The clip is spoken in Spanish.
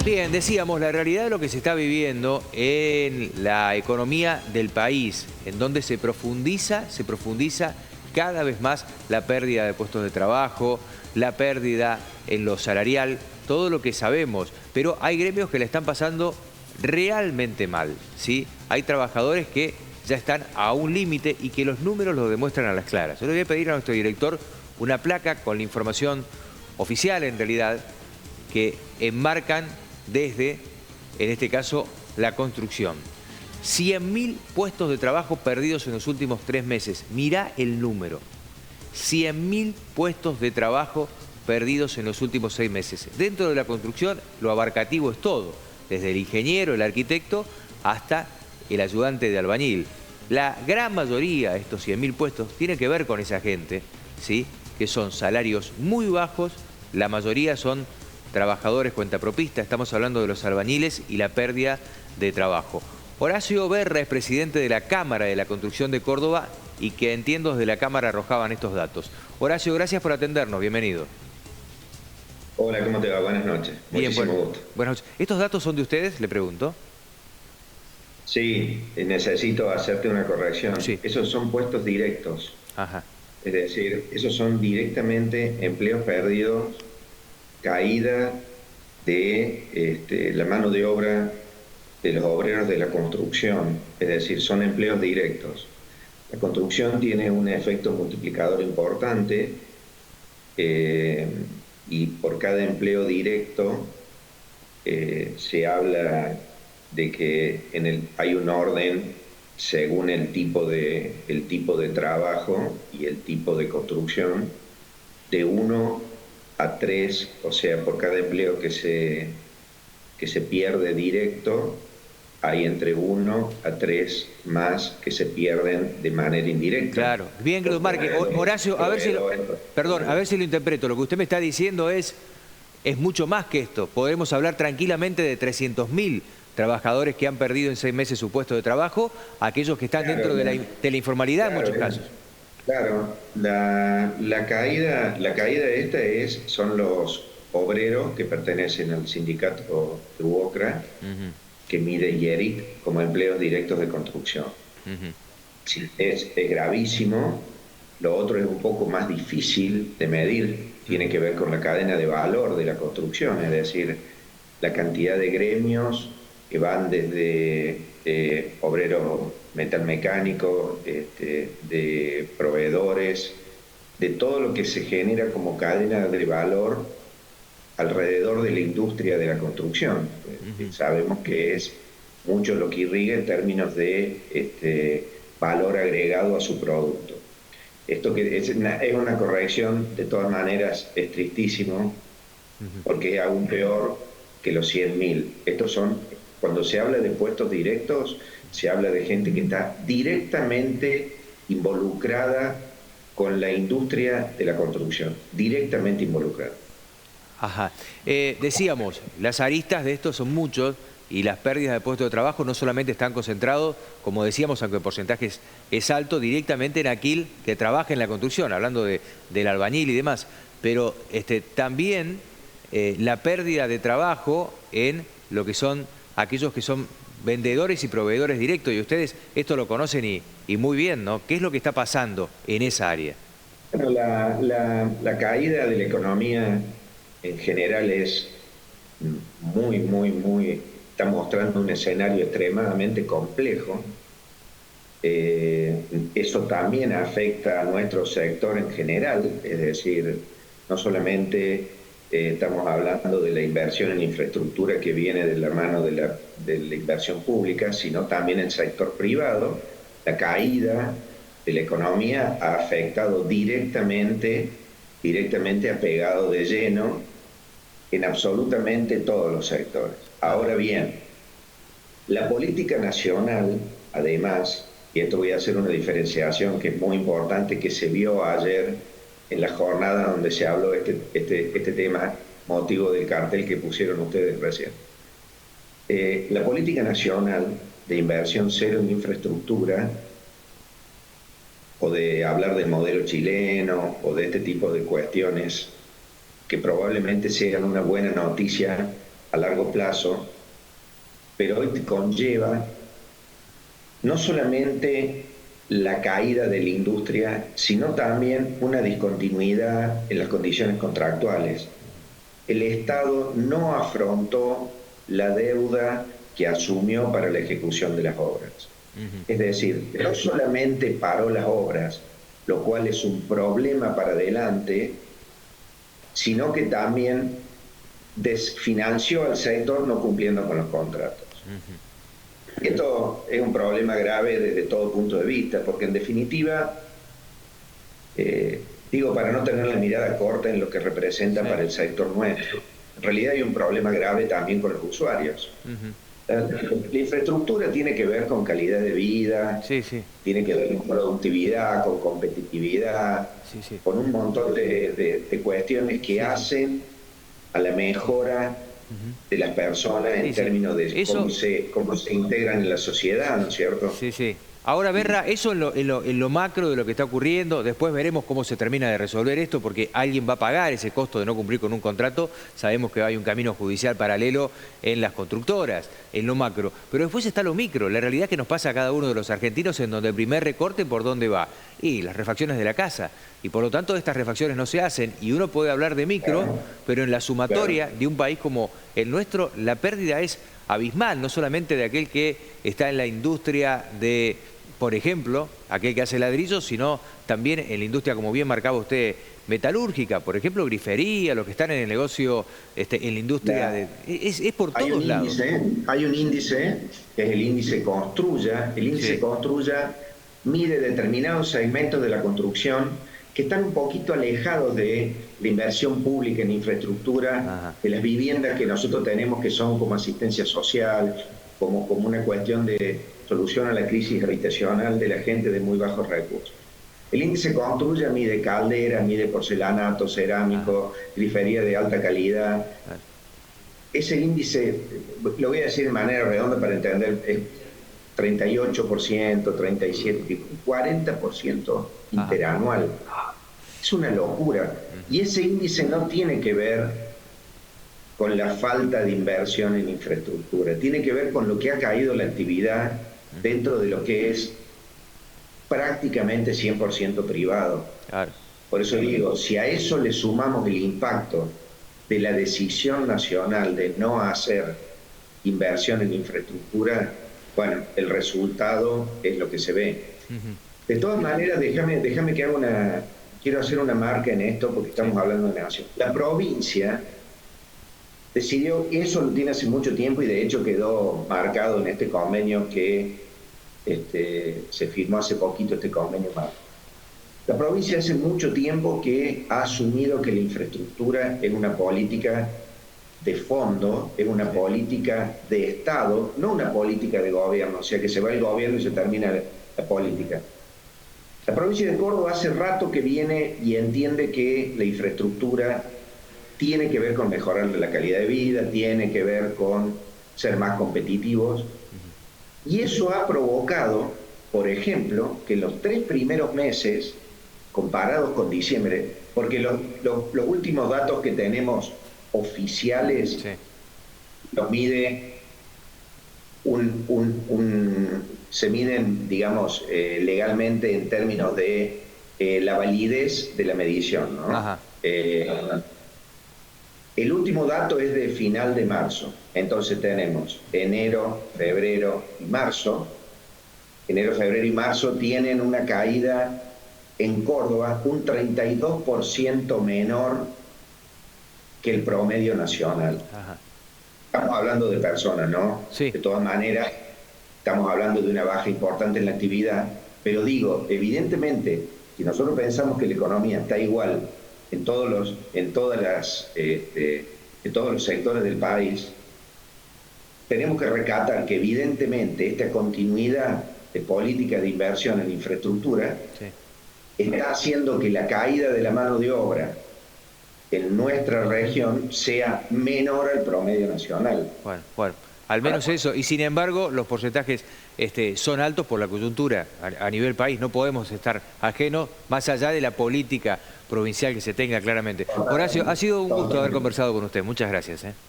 Bien, decíamos, la realidad de lo que se está viviendo en la economía del país, en donde se profundiza cada vez más la pérdida de puestos de trabajo, la pérdida en lo salarial, todo lo que sabemos. Pero hay gremios que la están pasando realmente mal, ¿sí? Hay trabajadores que ya están a un límite y que los números lo demuestran a las claras. Yo le voy a pedir a nuestro director una placa con la información oficial, en realidad, que enmarcan desde, en este caso, la construcción. 100.000 puestos de trabajo perdidos en los últimos 3 meses. Mirá el número. 100.000 puestos de trabajo perdidos en los últimos 6 meses. Dentro de la construcción, lo abarcativo es todo. Desde el ingeniero, el arquitecto, hasta el ayudante de albañil. La gran mayoría de estos 100.000 puestos tiene que ver con esa gente, ¿sí? Que son salarios muy bajos, la mayoría son trabajadores cuentapropistas, estamos hablando de los albañiles y la pérdida de trabajo. Horacio Berra es presidente de la Cámara de la Construcción de Córdoba y que entiendo desde la Cámara arrojaban estos datos. Horacio, gracias por atendernos, bienvenido. Hola, ¿cómo te va? Buenas noches. Bien, Muchísimo gusto. buenas noches. ¿Estos datos son de ustedes, le pregunto? Sí, necesito hacerte una corrección. Sí. Esos son puestos directos. Ajá. Es decir, esos son directamente empleos perdidos, caída de la mano de obra de los obreros de la construcción. Es decir, son empleos directos. La construcción tiene un efecto multiplicador importante y por cada empleo directo se habla de que hay un orden según el tipo de trabajo y el tipo de construcción, de 1 a 3, o sea, por cada empleo que se pierde directo, hay entre 1 a 3 más que se pierden de manera indirecta. Claro, bien que lo marque. Horacio, a ver si lo interpreto. Lo que usted me está diciendo es mucho más que esto. Podemos hablar tranquilamente de 300.000 trabajadores que han perdido en 6 meses su puesto de trabajo, aquellos que están dentro de la informalidad en muchos casos. Claro, la caída esta son los obreros que pertenecen al sindicato de UOCRA, que mide IERIT como empleos directos de construcción. Sí, es gravísimo. Lo otro es un poco más difícil de medir, tiene que ver con la cadena de valor de la construcción, es decir, la cantidad de gremios que van desde obreros metalmecánicos, de proveedores, de todo lo que se genera como cadena de valor alrededor de la industria de la construcción. Sabemos que es mucho lo que irriga en términos de valor agregado a su producto. Esto que es una corrección, de todas maneras, es tristísimo, porque es aún peor que los 100.000. Estos son, cuando se habla de puestos directos, se habla de gente que está directamente involucrada con la industria de la construcción, directamente involucrada. Ajá. Decíamos, las aristas de esto son muchos y las pérdidas de puestos de trabajo no solamente están concentrados, como decíamos, aunque el porcentaje es alto, directamente en aquel que trabaja en la construcción, hablando del albañil y demás, pero también la pérdida de trabajo en lo que son aquellos que son vendedores y proveedores directos, y ustedes esto lo conocen y muy bien, ¿no? ¿Qué es lo que está pasando en esa área? Bueno, la caída de la economía en general es está mostrando un escenario extremadamente complejo. Eso también afecta a nuestro sector en general, es decir, no solamente estamos hablando de la inversión en infraestructura que viene de la mano de la inversión pública, sino también el sector privado. La caída de la economía ha afectado directamente ha pegado de lleno en absolutamente todos los sectores. Ahora bien, la política nacional, además, y esto voy a hacer una diferenciación que es muy importante, que se vio ayer en la jornada donde se habló este tema, motivo del cartel que pusieron ustedes recién. La política nacional de inversión cero en infraestructura, o de hablar del modelo chileno, o de este tipo de cuestiones, que probablemente sean una buena noticia a largo plazo, pero hoy te conlleva no solamente la caída de la industria, sino también una discontinuidad en las condiciones contractuales. El Estado no afrontó la deuda que asumió para la ejecución de las obras. Es decir, no solamente paró las obras, lo cual es un problema para adelante, sino que también desfinanció al sector no cumpliendo con los contratos. Esto es un problema grave desde todo punto de vista, porque en definitiva, digo, para no tener la mirada corta en lo que representa para el sector nuestro, en realidad hay un problema grave también con los usuarios. La infraestructura tiene que ver con calidad de vida, tiene que ver con productividad, con competitividad, con un montón de cuestiones que hacen a la mejora de las personas en términos de cómo se integran en la sociedad, ¿no es cierto? Ahora, Berra, eso en lo macro de lo que está ocurriendo, después veremos cómo se termina de resolver esto, porque alguien va a pagar ese costo de no cumplir con un contrato. Sabemos que hay un camino judicial paralelo en las constructoras, en lo macro. Pero después está lo micro, la realidad que nos pasa a cada uno de los argentinos, en donde el primer recorte, ¿por dónde va? Y las refacciones de la casa. Y por lo tanto estas refacciones no se hacen, y uno puede hablar de micro, pero en la sumatoria de un país como el nuestro, la pérdida es abismal, no solamente de aquel que está en la industria de, por ejemplo, aquel que hace ladrillos, sino también en la industria, como bien marcaba usted, metalúrgica, por ejemplo, grifería, los que están en el negocio, en la industria, es por todos lados. Hay un índice, que es el índice Construya. El índice Construya mide determinados segmentos de la construcción que están un poquito alejados de la inversión pública en infraestructura, de las viviendas que nosotros tenemos, que son como asistencia social, como una cuestión de solución a la crisis habitacional de la gente de muy bajos recursos. El índice Construya mide calderas, mide porcelanato, cerámico, grifería de alta calidad. Ese índice, lo voy a decir de manera redonda para entender, es 38%, 37%, 40% interanual. Es una locura. Y ese índice no tiene que ver con la falta de inversión en infraestructura, tiene que ver con lo que ha caído la actividad dentro de lo que es prácticamente 100% privado. Por eso digo, si a eso le sumamos el impacto de la decisión nacional de no hacer inversión en infraestructura, bueno, el resultado es lo que se ve. De todas maneras, déjame que haga quiero hacer una marca en esto, porque estamos hablando de nación. La provincia decidió, eso lo tiene hace mucho tiempo, y de hecho quedó marcado en este convenio que se firmó hace poquito, este convenio marco. La provincia hace mucho tiempo que ha asumido que la infraestructura es una política de fondo, es una política de Estado, no una política de gobierno, o sea que se va el gobierno y se termina la política. La provincia de Córdoba hace rato que viene y entiende que la infraestructura tiene que ver con mejorar la calidad de vida, tiene que ver con ser más competitivos, y eso ha provocado, por ejemplo, que los 3 primeros meses, comparados con diciembre, porque los últimos datos que tenemos oficiales los mide se miden, digamos, legalmente en términos de la validez de la medición, ¿no? El último dato es de final de marzo. Entonces tenemos enero, febrero y marzo. Enero, febrero y marzo tienen una caída en Córdoba un 32% menor que el promedio nacional. Estamos hablando de personas, ¿no? De todas maneras, estamos hablando de una baja importante en la actividad, pero digo, evidentemente, si nosotros pensamos que la economía está igual en todos los sectores del país, tenemos que recatar que evidentemente esta continuidad de política de inversión en infraestructura está haciendo que la caída de la mano de obra en nuestra región sea menor al promedio nacional. Bueno, al menos eso. Y sin embargo, los porcentajes son altos por la coyuntura a nivel país. No podemos estar ajenos, más allá de la política provincial que se tenga claramente. Horacio, ha sido un gusto haber conversado con usted. Muchas gracias.